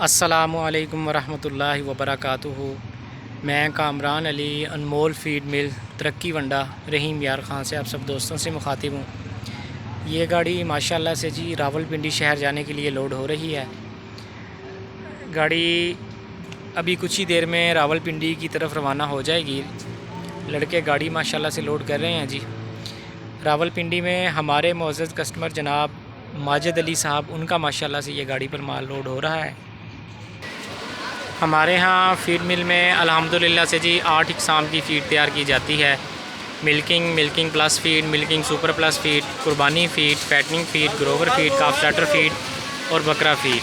अस्सलामुअलैकुम वरहमतुल्लाहि वबरकातुहू। मैं कामरान अली अनमोल फ़ीड मिल तरक्की वंडा रहीम यार ख़ान से आप सब दोस्तों से मुखातिब हूँ। ये गाड़ी माशाल्लाह से जी रावलपिंडी शहर जाने के लिए लोड हो रही है। गाड़ी अभी कुछ ही देर में रावलपिंडी की तरफ रवाना हो जाएगी। लड़के गाड़ी माशाल्लाह से लोड कर रहे हैं जी। रावलपिंडी में हमारे मोअज़्ज़ज़ कस्टमर जनाब माजिद अली साहब, उनका माशाल्लाह से ये गाड़ी पर माल लोड हो रहा है। हमारे यहाँ फ़ीड मिल में अल्हम्दुलिल्लाह से जी 8 इक़साम की फ़ीड तैयार की जाती है। Milking plus feed, milking super plus feed, कुर्बानी feed, fattening feed, grower feed, calf starter feed और बकरा फ़ीड।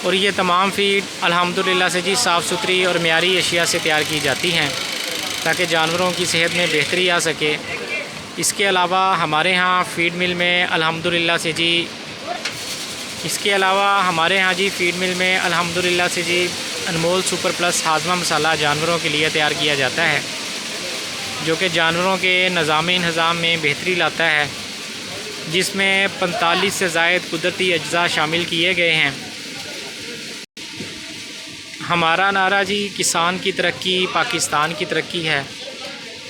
और ये तमाम फ़ीड अल्हम्दुलिल्लाह से जी साफ़ सुथरी और मियारी अशिया से तैयार की जाती हैं ताकि जानवरों की सेहत में बेहतरी आ सके। इसके अलावा हमारे यहाँ फ़ीड मिल में अल्हम्दुलिल्लाह से जी फ़ीड मिल में अल्हम्दुलिल्लाह से जी अनमोल सुपर प्लस हाज़मा मसाला जानवरों के लिए तैयार किया जाता है, जो कि जानवरों के निज़ाम में बेहतरी लाता है, जिसमें 45 से ज़ायद कुदरती अज्जा शामिल किए गए हैं। हमारा नारा जी किसान की तरक्की पाकिस्तान की तरक्की है।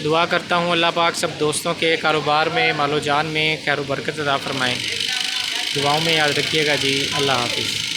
दुआ करता हूँ अल्लाह पाक सब दोस्तों के कारोबार में मालो जान में खैर बरकत अता फ़रमाएँ। दुआओं में याद रखिएगा जी। अल्लाह हाफ़िज़।